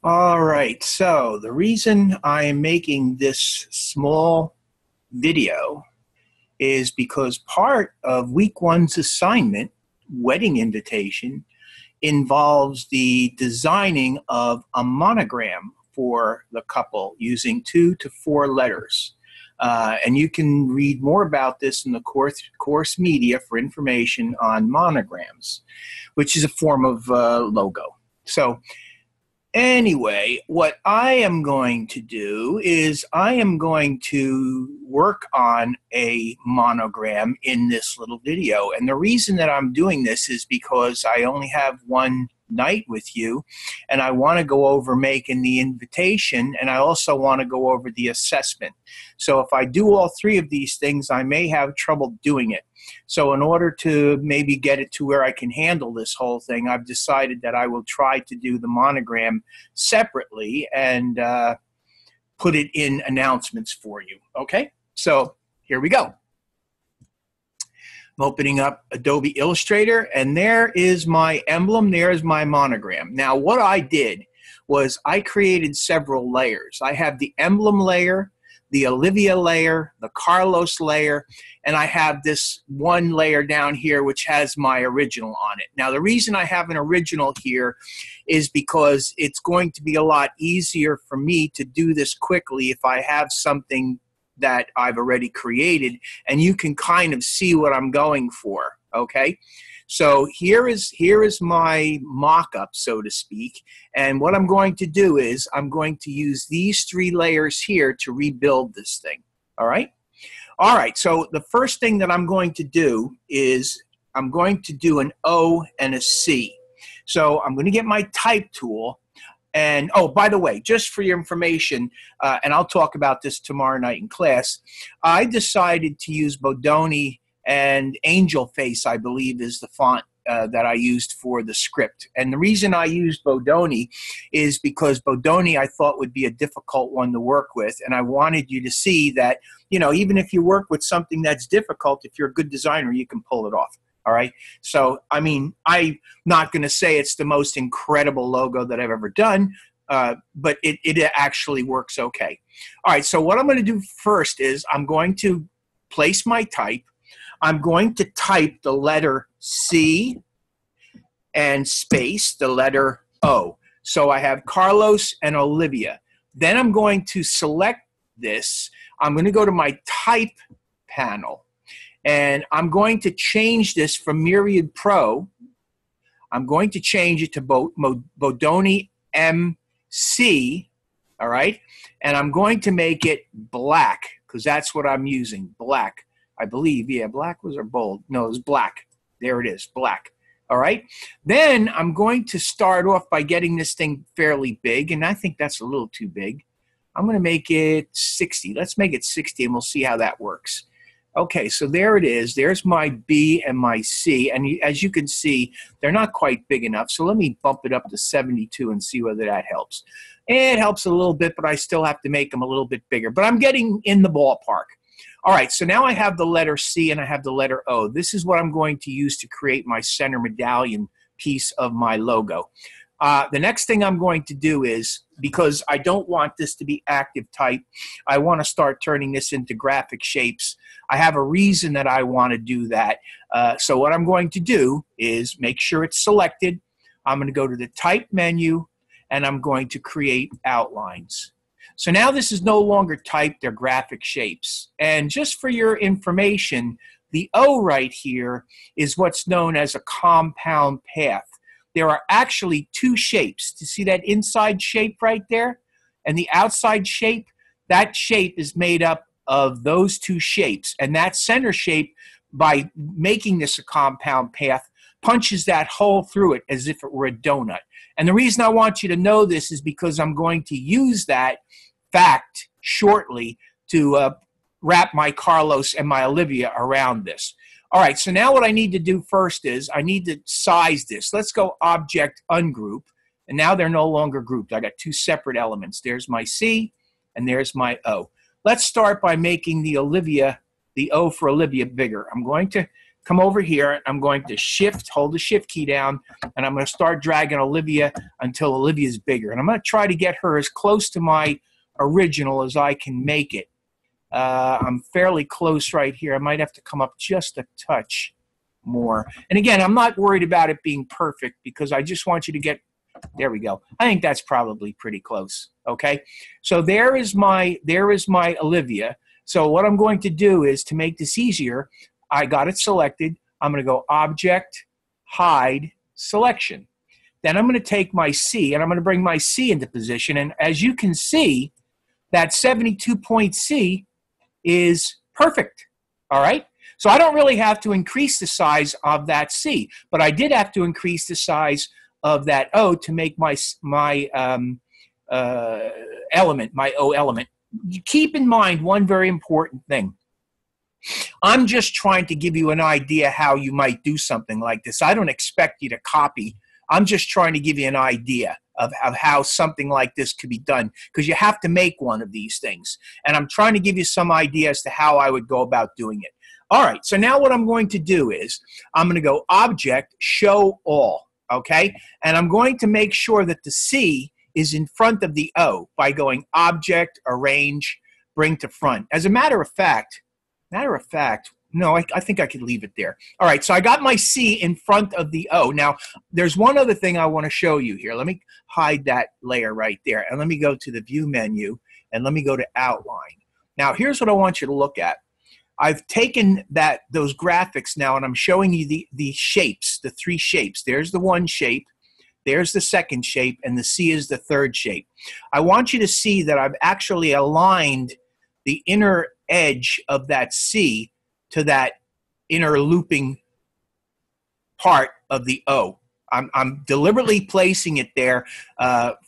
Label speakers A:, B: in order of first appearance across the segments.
A: All right, so the reason I am making this small video is because part of week one's assignment, wedding invitation, involves the designing of a monogram for the couple using 2 to 4 letters. And you can read more about this in the course media for information on monograms, which is a form of logo. So anyway, what I am going to do is I am going to work on a monogram in this little video. And the reason that I'm doing this is because I only have one night with you, and I want to go over making the invitation, and I also want to go over the assessment. So if I do all three of these things, I may have trouble doing it. So in order to maybe get it to where I can handle this whole thing, I've decided that I will try to do the monogram separately and put it in announcements for you. Okay, so here we go. I'm opening up Adobe Illustrator, and there is my emblem, there's my monogram. Now what I did was I created several layers. I have the emblem layer, the Olivia layer, the Carlos layer, and I have this one layer down here which has my original on it. Now the reason I have an original here is because it's going to be a lot easier for me to do this quickly if I have something that I've already created, and you can kind of see what I'm going for, okay? So here is my mock-up, so to speak, and what I'm going to do is I'm going to use these 3 layers here to rebuild this thing, all right? All right, so the first thing that I'm going to do is I'm going to do an O and a C. So I'm going to get my type tool. And, oh, by the way, just for your information, and I'll talk about this tomorrow night in class, I decided to use Bodoni, and Angel Face, I believe, is the font that I used for the script. And the reason I used Bodoni is because Bodoni I thought would be a difficult one to work with, and I wanted you to see that, you know, even if you work with something that's difficult, if you're a good designer, you can pull it off. All right. So, I mean, I'm not going to say it's the most incredible logo that I've ever done, but it actually works okay. All right. So what I'm going to do first is I'm going to place my type. I'm going to type the letter C and space the letter O. So I have Carlos and Olivia. Then I'm going to select this. I'm going to go to my type panel. And I'm going to change this from Myriad Pro. I'm going to change it to Bodoni MC, all right? And I'm going to make it black, because that's what I'm using, black. I believe, yeah, black was or bold? No, it was black. There it is, black. All right? Then I'm going to start off by getting this thing fairly big, and I think that's a little too big. I'm going to make it 60. Let's make it 60, and we'll see how that works. Okay, so there it is. There's my B and my C. And as you can see, they're not quite big enough. So let me bump it up to 72 and see whether that helps. It helps a little bit, but I still have to make them a little bit bigger. But I'm getting in the ballpark. All right, so now I have the letter C and I have the letter O. This is what I'm going to use to create my center medallion piece of my logo. The next thing I'm going to do is, because I don't want this to be active type, I want to start turning this into graphic shapes. I have a reason that I want to do that. So what I'm going to do is make sure it's selected. I'm going to go to the type menu, and I'm going to create outlines. So now this is no longer type, they're graphic shapes. And just for your information, the O right here is what's known as a compound path. There are actually 2 shapes. Do you see that inside shape right there? And the outside shape? That shape is made up of those 2 shapes. And that center shape, by making this a compound path, punches that hole through it as if it were a donut. And the reason I want you to know this is because I'm going to use that fact shortly to wrap my Carlos and my Olivia around this. All right, so now what I need to do first is I need to size this. Let's go Object Ungroup, and now they're no longer grouped. I got 2 separate elements. There's my C, and there's my O. Let's start by making the O for Olivia bigger. I'm going to come over here. I'm going to hold the shift key down, and I'm going to start dragging Olivia until Olivia's bigger. And I'm going to try to get her as close to my original as I can make it. I'm fairly close right here. I might have to come up just a touch more. And again, I'm not worried about it being perfect because I just want you to get, there we go. I think that's probably pretty close. Okay. So there is my Olivia. So what I'm going to do is, to make this easier, I got it selected. I'm going to go Object, Hide, Selection. Then I'm going to take my C, and I'm going to bring my C into position. And as you can see, that 72-point C is perfect. All right? So I don't really have to increase the size of that C, but I did have to increase the size of that O to make my element, my O element. Keep in mind one very important thing. I'm just trying to give you an idea how you might do something like this. I don't expect you to copy. I'm just trying to give you an idea of how something like this could be done, because you have to make one of these things. And I'm trying to give you some idea as to how I would go about doing it. All right, so now what I'm going to do is I'm going to go Object, Show All, okay? And I'm going to make sure that the C is in front of the O by going Object, Arrange, Bring to Front. As a matter of fact, no, I think I could leave it there. All right, so I got my C in front of the O. Now, there's one other thing I want to show you here. Let me hide that layer right there, and let me go to the View menu, and let me go to Outline. Now, here's what I want you to look at. I've taken those graphics now, and I'm showing you the shapes, the three shapes. There's the one shape, there's the second shape, and the C is the third shape. I want you to see that I've actually aligned the inner edge of that C to that inner looping part of the O. I'm deliberately placing it there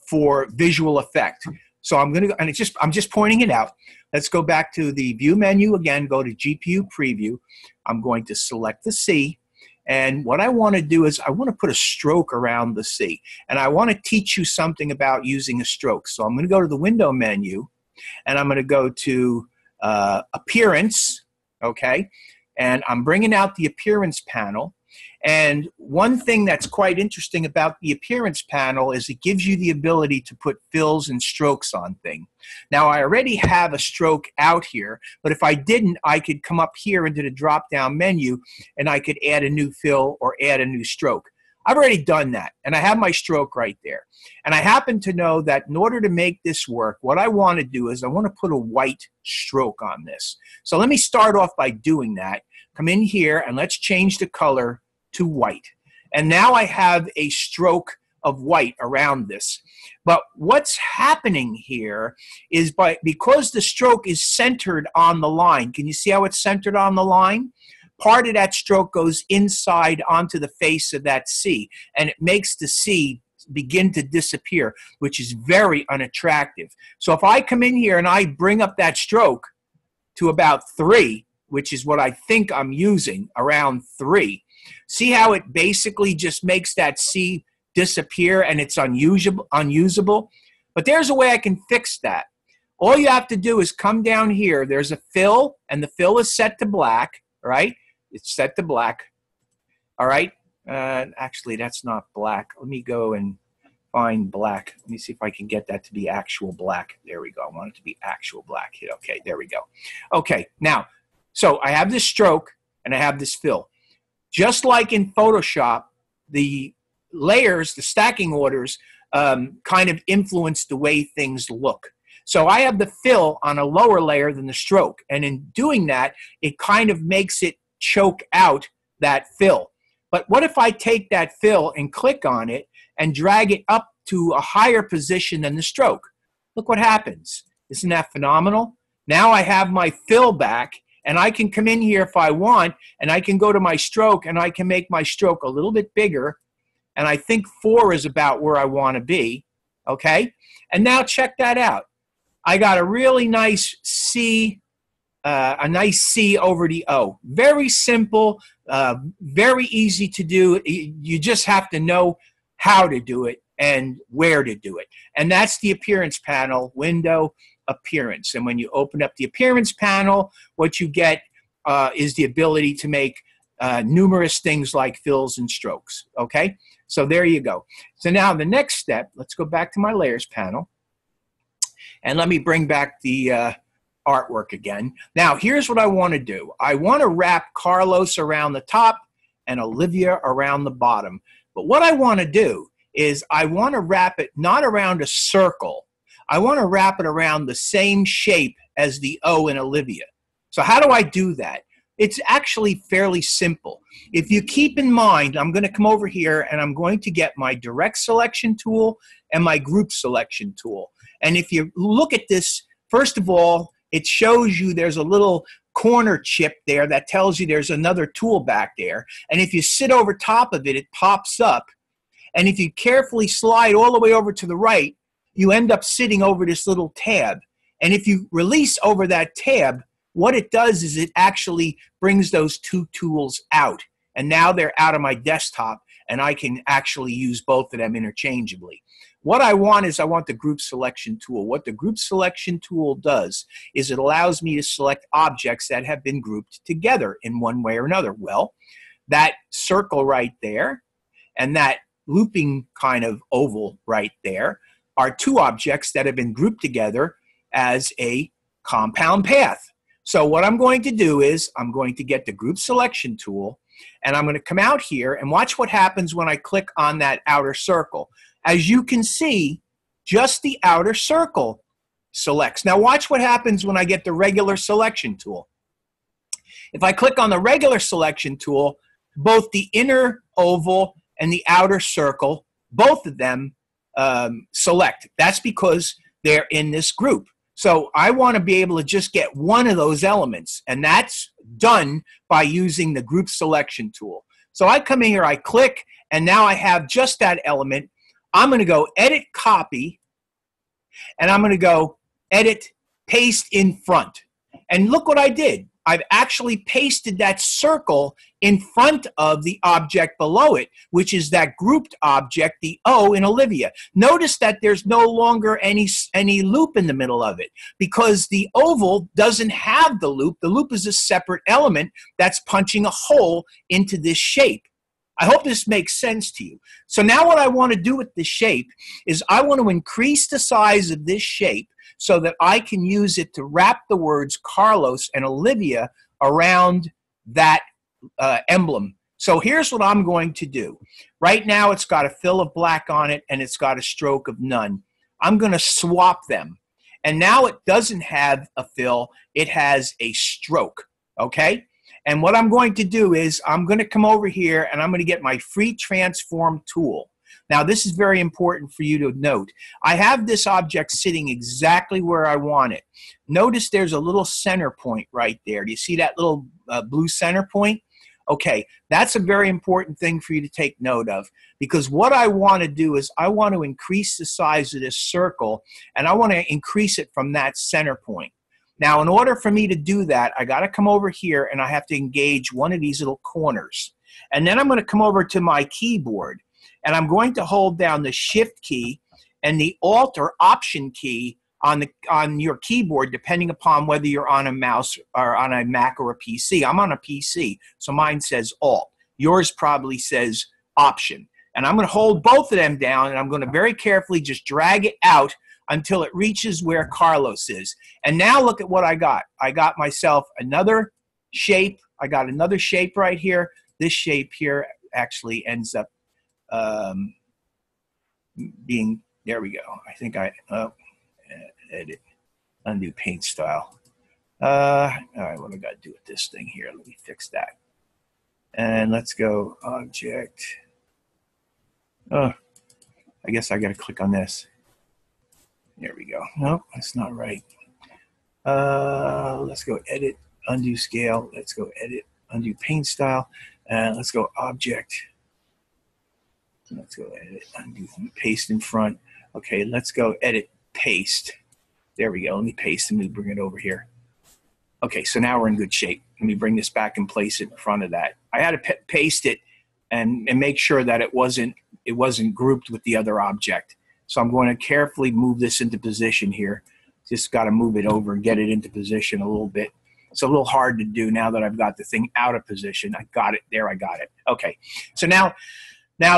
A: for visual effect. So I'm going to, and I'm just pointing it out. Let's go back to the View menu again, go to GPU Preview. I'm going to select the C, and what I want to do is I want to put a stroke around the C, and I want to teach you something about using a stroke. So I'm going to go to the Window menu, and I'm going to go to Appearance, okay? And I'm bringing out the Appearance panel. And one thing that's quite interesting about the Appearance panel is it gives you the ability to put fills and strokes on things. Now, I already have a stroke out here, but if I didn't, I could come up here into the drop-down menu, and I could add a new fill or add a new stroke. I've already done that, and I have my stroke right there. And I happen to know that in order to make this work, what I want to do is I want to put a white stroke on this. So let me start off by doing that. Come in here, and let's change the color to white. And now I have a stroke of white around this. But what's happening here is because the stroke is centered on the line, can you see how it's centered on the line? Part of that stroke goes inside onto the face of that C, and it makes the C begin to disappear, which is very unattractive. So if I come in here and I bring up that stroke to about 3, which is what I think I'm using, around 3, see how it basically just makes that C disappear and it's unusable? But there's a way I can fix that. All you have to do is come down here. There's a fill, and the fill is set to black, right? It's set to black. All right. Actually, that's not black. Let me go and find black. Let me see if I can get that to be actual black. There we go. I want it to be actual black. Okay, there we go. Okay, now, so I have this stroke and I have this fill. Just like in Photoshop, the layers, the stacking orders, kind of influence the way things look. So I have the fill on a lower layer than the stroke. And in doing that, it kind of makes it choke out that fill. But what if I take that fill and click on it and drag it up to a higher position than the stroke? Look what happens. Isn't that phenomenal? Now I have my fill back, and I can come in here if I want, and I can go to my stroke, and I can make my stroke a little bit bigger. And I think 4 is about where I want to be. Okay? And now check that out. I got a really nice C, over the O. Very simple, very easy to do. You just have to know how to do it and where to do it. And that's the Appearance panel, Window, Appearance. And when you open up the Appearance panel, what you get is the ability to make numerous things like fills and strokes. Okay, so there you go. So now the next step, let's go back to my layers panel, and let me bring back the artwork again. Now here's what I want to do. I want to wrap Carlos around the top and Olivia around the bottom. But what I want to do is I want to wrap it not around a circle. I want to wrap it around the same shape as the O in Olivia. So how do I do that? It's actually fairly simple. If you keep in mind, I'm going to come over here and I'm going to get my direct selection tool and my group selection tool. And if you look at this, first of all, it shows you there's a little corner chip there that tells you there's another tool back there. And if you sit over top of it, it pops up. And if you carefully slide all the way over to the right, you end up sitting over this little tab. And if you release over that tab, what it does is it actually brings those two tools out. And now they're out of my desktop, and I can actually use both of them interchangeably. What I want is I want the group selection tool. What the group selection tool does is it allows me to select objects that have been grouped together in one way or another. Well, that circle right there and that looping kind of oval right there are two objects that have been grouped together as a compound path. So what I'm going to do is I'm going to get the group selection tool, and I'm going to come out here and watch what happens when I click on that outer circle. As you can see, just the outer circle selects. Now watch what happens when I get the regular selection tool. If I click on the regular selection tool, both the inner oval and the outer circle, both of them select. That's because they're in this group. So I want to be able to just get one of those elements, and that's done by using the group selection tool. So I come in here, I click, and now I have just that element. I'm going to go edit copy, and I'm going to go edit paste in front. And look what I did. I've actually pasted that circle in front of the object below it, which is that grouped object, the O in Olivia. Notice that there's no longer any loop in the middle of it because the oval doesn't have the loop. The loop is a separate element that's punching a hole into this shape. I hope this makes sense to you. So now what I want to do with this shape is I want to increase the size of this shape so that I can use it to wrap the words Carlos and Olivia around that emblem. So here's what I'm going to do. Right now it's got a fill of black on it and it's got a stroke of none. I'm going to swap them. And now it doesn't have a fill, it has a stroke, okay? And what I'm going to do is I'm going to come over here and I'm going to get my free transform tool. Now this is very important for you to note. I have this object sitting exactly where I want it. Notice there's a little center point right there. Do you see that little blue center point? Okay, that's a very important thing for you to take note of, because what I want to do is I want to increase the size of this circle, and I want to increase it from that center point. Now, in order for me to do that, I got to come over here and I have to engage one of these little corners. And then I'm going to come over to my keyboard and I'm going to hold down the Shift key and the Alt or Option key on your keyboard, depending upon whether you're on a mouse or on a Mac or a PC. I'm on a PC, so mine says Alt. Yours probably says Option. And I'm going to hold both of them down and I'm going to very carefully just drag it out until it reaches where Carlos is. And now look at what I got. I got myself another shape. I got another shape right here. This shape here actually ends up being, there we go. I think edit, undo paint style. All right, what do I got to do with this thing here? Let me fix that. And let's go object. Oh, I guess I got to click on this. There we go. Nope, that's not right. Let's go edit, undo scale. Let's go edit, undo paint style. And let's go object. Let's go edit, undo paste in front. Okay, let's go edit paste. There we go. Let me paste and we bring it over here. Okay, so now we're in good shape. Let me bring this back and place it in front of that. I had to paste it and make sure that it wasn't grouped with the other object. So I'm going to carefully move this into position here. Just got to move it over and get it into position a little bit. It's a little hard to do now that I've got the thing out of position. I got it there. I got it. Okay. So now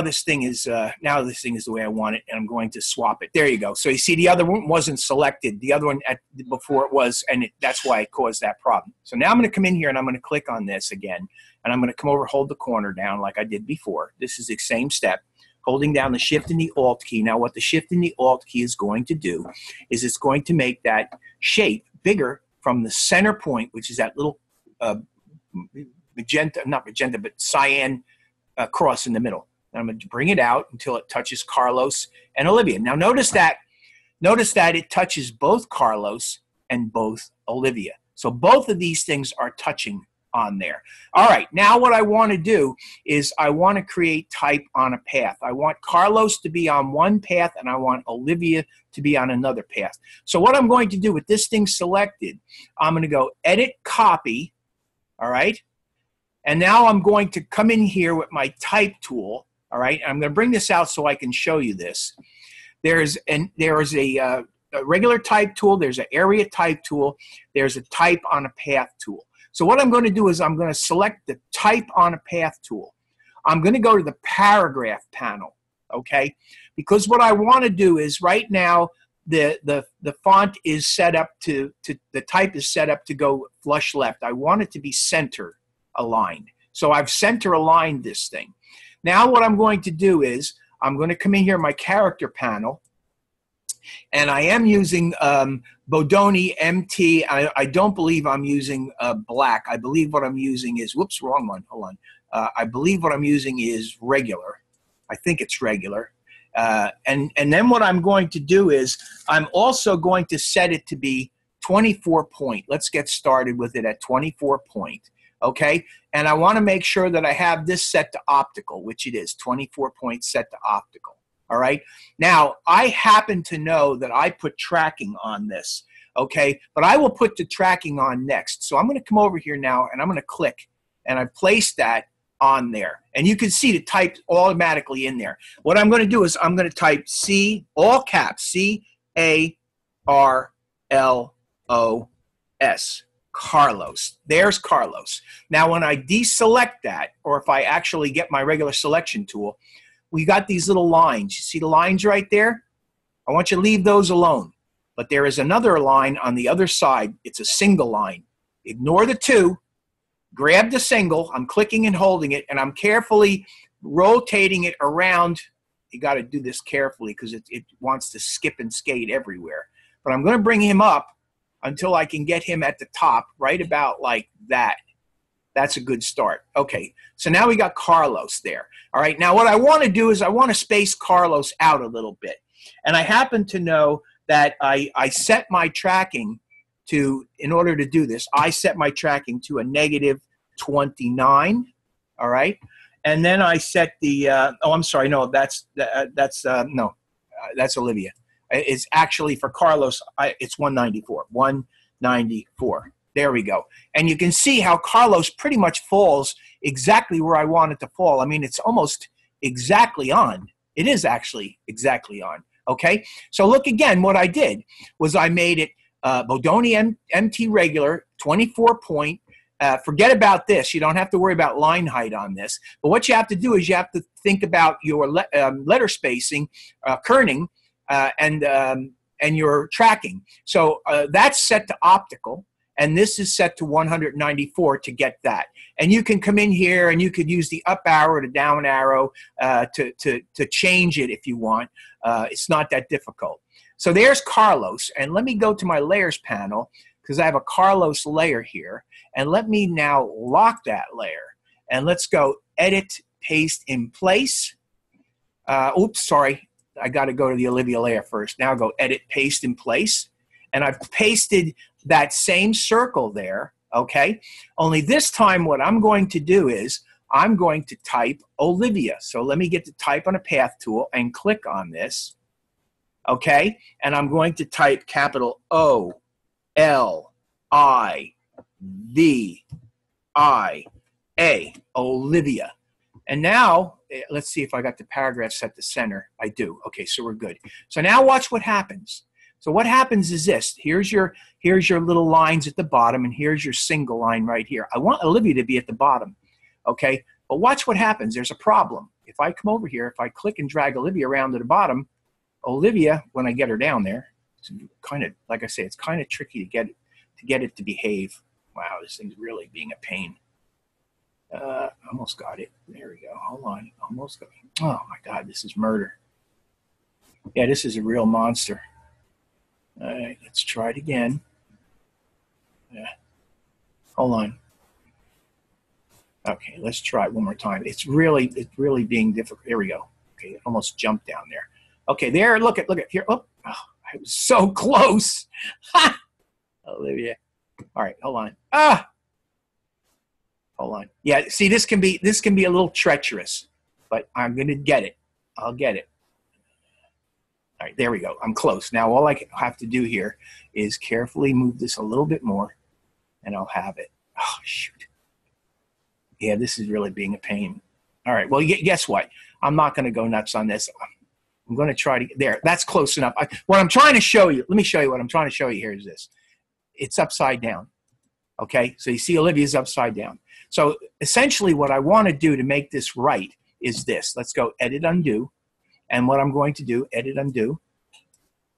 A: this thing is the way I want it, and I'm going to swap it. There you go. So you see, the other one wasn't selected. The other one before it was, and that's why it caused that problem. So now I'm going to come in here and I'm going to click on this again, and I'm going to come over, hold the corner down like I did before. This is the same step, holding down the Shift and the Alt key. Now what the Shift and the Alt key is going to do is it's going to make that shape bigger from the center point, which is that little cyan cross in the middle. And I'm going to bring it out until it touches Carlos and Olivia. Now notice that it touches both Carlos and both Olivia. So both of these things are touching on there. All right, now what I want to do is I want to create type on a path. I want Carlos to be on one path and I want Olivia to be on another path. So what I'm going to do with this thing selected, I'm going to go Edit, Copy, all right? And now I'm going to come in here with my type tool, all right? I'm going to bring this out so I can show you this. There is a regular type tool, there's an area type tool, there's a type on a path tool. So what I'm going to do is I'm going to select the type on a path tool. I'm going to go to the paragraph panel, okay? Because what I want to do is right now the font is set up the type is set up to go flush left. I want it to be center aligned. So I've center aligned this thing. Now what I'm going to do is I'm going to come in here in my character panel, and I am using Bodoni MT. I don't believe I'm using black. I believe what I'm using is, whoops, wrong one, hold on. I believe what I'm using is regular. I think it's regular. And then what I'm going to do is I'm also going to set it to be 24 point. Let's get started with it at 24 point. Okay, and I want to make sure that I have this set to optical, which it is, 24 point set to optical. All right, now I happen to know that I put tracking on this, okay, but I will put the tracking on next. So I'm going to come over here now and I'm going to click, and I've placed that on there, and you can see the type automatically in there. What I'm going to do is I'm going to type C, all caps, C-A-R-L-O-S. Carlos. There's Carlos. Now when I deselect that, or if I actually get my regular selection tool, we got these little lines. You see the lines right there? I want you to leave those alone. But there is another line on the other side. It's a single line. Ignore the two. Grab the single. I'm clicking and holding it, and I'm carefully rotating it around. You got to do this carefully because it wants to skip and skate everywhere. But I'm going to bring him up until I can get him at the top, right about like that. That's a good start. Okay, so now we got Carlos there. All right, now what I want to do is I want to space Carlos out a little bit. And I happen to know that I set my tracking to, in order to do this, I set my tracking to a -29, all right? And then I set the, oh, I'm sorry, no, that's Olivia. It's actually for Carlos, it's 194, 194. There we go. And you can see how Carlos pretty much falls exactly where I want it to fall. I mean, it's almost exactly on. It is actually exactly on. Okay? So look again, what I did was I made it Bodoni MT regular, 24 point. Forget about this. You don't have to worry about line height on this. But what you have to do is you have to think about your letter spacing, kerning, and your tracking. So that's set to optical, and this is set to 194 to get that. And you can come in here and you could use the up arrow or the down arrow to change it if you want. It's not that difficult. So there's Carlos, and let me go to my layers panel because I have a Carlos layer here, and let me now lock that layer. And let's go edit, paste in place. Oops, sorry. I got to go to the Olivia layer first. Now go edit, paste in place. And I've pasted that same circle there, okay? Only this time what I'm going to do is I'm going to type Olivia. So let me get to type on a path tool and click on this, okay? And I'm going to type capital O-L-I-V-I-A, Olivia. And now, let's see if I got the paragraph set to center. I do. Okay, so we're good. So now watch what happens. So what happens is this. Here's your little lines at the bottom, and here's your single line right here. I want Olivia to be at the bottom, okay? But watch what happens. There's a problem. If I come over here, if I click and drag Olivia around to the bottom, Olivia, when I get her down there, it's kind of, like I say, it's kind of tricky to get it to behave. Wow, this thing's really being a pain. Almost got it. There we go. Hold on. Almost got it. Oh my God, this is murder. Yeah, this is a real monster. All right, let's try it again. Yeah. Hold on. Okay, let's try it one more time. It's really being difficult. There we go. Okay, it almost jumped down there. Okay, there. Look at here. Oh, I was so close. Ha! Olivia. All right, hold on. Hold on. Yeah, see, this can be a little treacherous, but I'm gonna get it. I'll get it. All right, there we go. I'm close. Now all I have to do here is carefully move this a little bit more, and I'll have it. Oh, shoot. Yeah, this is really being a pain. All right, well, guess what? I'm not going to go nuts on this. I'm going to try to, there, that's close enough. What I'm trying to show you, let me show you what I'm trying to show you here is this. It's upside down, okay? So you see Olivia's upside down. So essentially what I want to do to make this right is this. Let's go edit, undo. And what I'm going to do, edit, undo,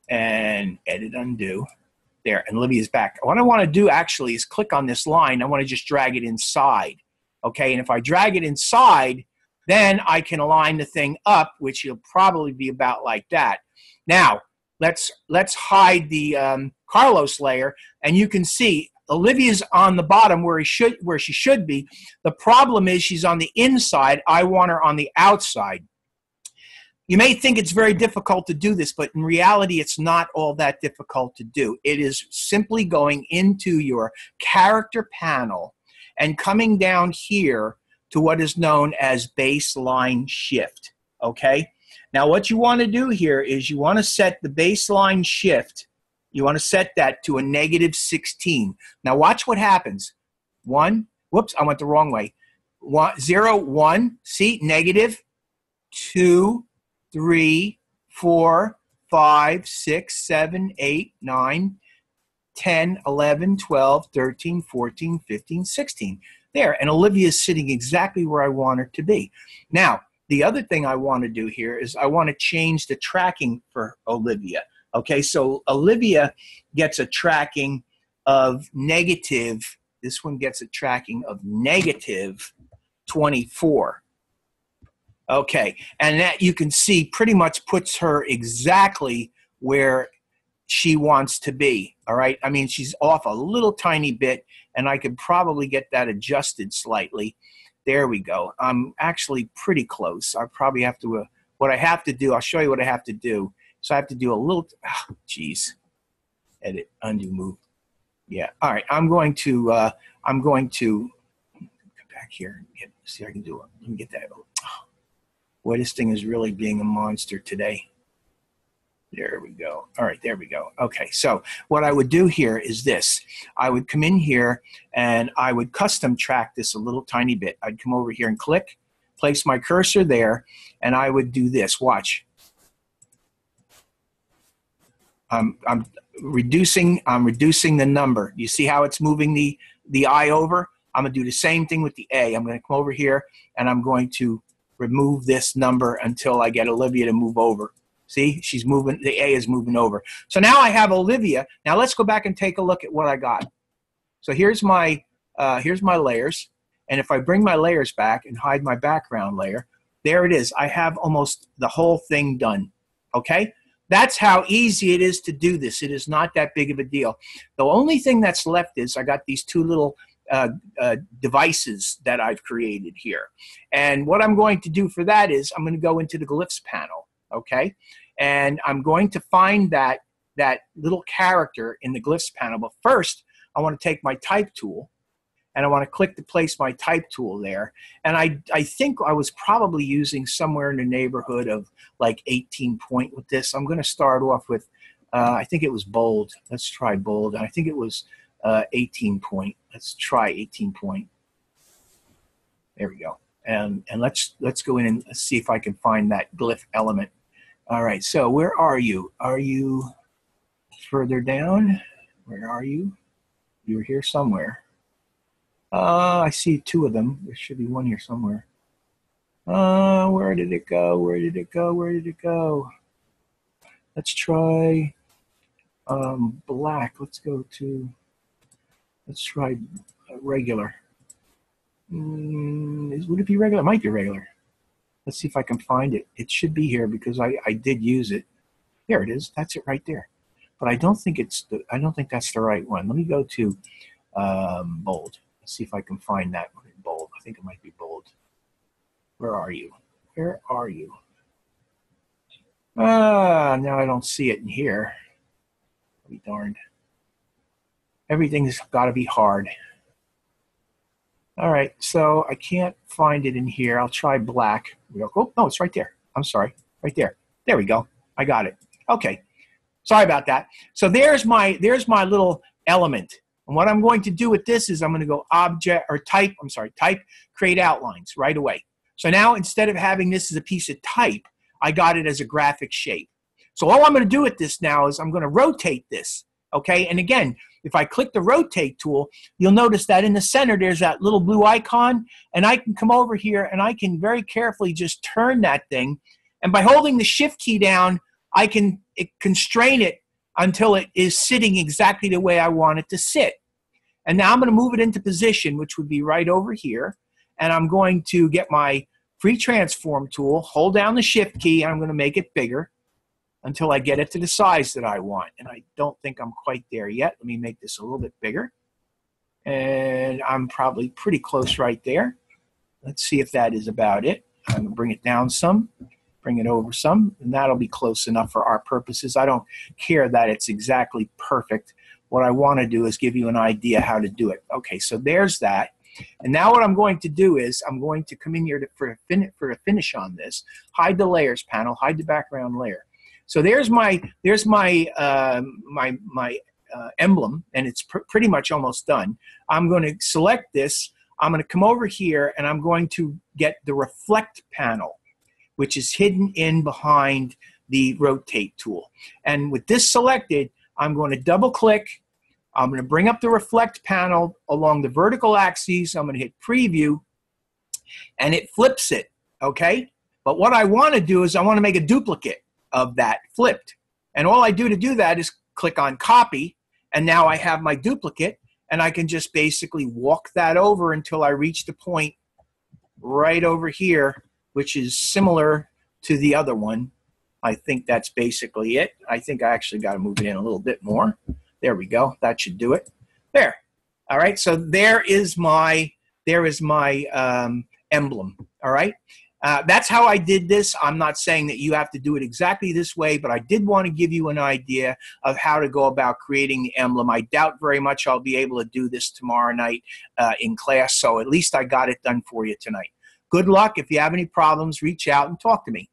A: and edit, undo. There, and Olivia's back. What I want to do actually is click on this line. I want to just drag it inside, okay? And if I drag it inside, then I can align the thing up, which will probably be about like that. Now, let's hide the Carlos layer, and you can see Olivia's on the bottom where she should be. The problem is she's on the inside. I want her on the outside. You may think it's very difficult to do this, but in reality, it's not all that difficult to do. It is simply going into your character panel and coming down here to what is known as baseline shift, okay? Now, what you want to do here is you want to set the baseline shift, you want to set that to a -16. Now, watch what happens. Whoops, I went the wrong way. 0, 1, see, negative, 2, 3, 4, 5, 6, 7, 8, 9, 10, 11, 12, 13, 14, 15, 16. There, and Olivia is sitting exactly where I want her to be. Now, the other thing I want to do here is I want to change the tracking for Olivia. Okay, so Olivia gets a tracking of negative, this one gets a tracking of -24. Okay, and that you can see pretty much puts her exactly where she wants to be, all right? I mean, she's off a little tiny bit, and I could probably get that adjusted slightly. There we go. I'm actually pretty close. I probably have to, what I have to do, I'll show you what I have to do. So I have to do a little, geez, edit, undo, move. Yeah, all right, I'm going to come back here and see if I can do it. Let me get that. Boy, this thing is really being a monster today. There we go. All right, there we go. Okay, so what I would do here is this. I would come in here and I would custom track this a little tiny bit. I'd come over here and click, place my cursor there, and I would do this. Watch. I'm reducing the number. You see how it's moving the I over? I'm going to do the same thing with the A. I'm going to come over here and I'm going to remove this number until I get Olivia to move over. See, she's moving, the A is moving over. So now I have Olivia. Now let's go back and take a look at what I got. So here's my layers. And if I bring my layers back and hide my background layer, there it is. I have almost the whole thing done, okay? That's how easy it is to do this. It is not that big of a deal. The only thing that's left is I got these two little devices that I've created here. And what I'm going to do for that is I'm going to go into the glyphs panel, okay? And I'm going to find that little character in the glyphs panel. But first, I want to take my type tool and I want to click to place my type tool there. And I think I was probably using somewhere in the neighborhood of like 18 point with this. I'm going to start off with, I think it was bold. Let's try bold. I think it was 18 point. Let's try 18 point. There we go. And let's go in and see if I can find that glyph element. All right, so where are you? Are you further down. Where are you? You're here somewhere. I see two of them. There should be one here somewhere. Where did it go? Where did it go? Where did it go? Let's try black. Let's try regular. Would it be regular? It might be regular. Let's see if I can find it. It should be here because I did use it. There it is. That's it right there. But I don't think that's the right one. Let me go to bold. Let's see if I can find that one in bold. I think it might be bold. Where are you? Where are you? Now I don't see it in here. I'll be darned. Everything's got to be hard. All right, so I can't find it in here. I'll try black. Oh, no, it's right there. I'm sorry, right there. There we go. I got it. Okay, sorry about that. So there's my little element. And what I'm going to do with this is I'm going to go type, create outlines right away. So now instead of having this as a piece of type, I got it as a graphic shape. So all I'm going to do with this now is I'm going to rotate this, okay? And again, if I click the rotate tool, you'll notice that in the center there's that little blue icon, and I can come over here and I can very carefully just turn that thing, and by holding the shift key down, I can constrain it until it is sitting exactly the way I want it to sit. And now I'm going to move it into position, which would be right over here, and I'm going to get my free transform tool, hold down the shift key, and I'm going to make it bigger until I get it to the size that I want. And I don't think I'm quite there yet. Let me make this a little bit bigger. And I'm probably pretty close right there. Let's see if that is about it. I'm going to bring it down some, bring it over some, and that'll be close enough for our purposes. I don't care that it's exactly perfect. What I want to do is give you an idea how to do it. Okay, so there's that. And now what I'm going to do is I'm going to come in here for a finish on this, hide the layers panel, hide the background layer. So there's my emblem, and it's pretty much almost done. I'm going to select this. I'm going to come over here, and I'm going to get the reflect panel, which is hidden in behind the rotate tool. And with this selected, I'm going to double click. I'm going to bring up the reflect panel along the vertical axis. I'm going to hit preview, and it flips it, okay? But what I want to do is I want to make a duplicate of that flipped. And all I do to do that is click on copy, and now I have my duplicate, and I can just basically walk that over until I reach the point right over here, which is similar to the other one. I think that's basically it. I think I actually got to move it in a little bit more. There we go. That should do it. There. All right. So there is my emblem. All right. That's how I did this. I'm not saying that you have to do it exactly this way, but I did want to give you an idea of how to go about creating the emblem. I doubt very much I'll be able to do this tomorrow night in class, so at least I got it done for you tonight. Good luck. If you have any problems, reach out and talk to me.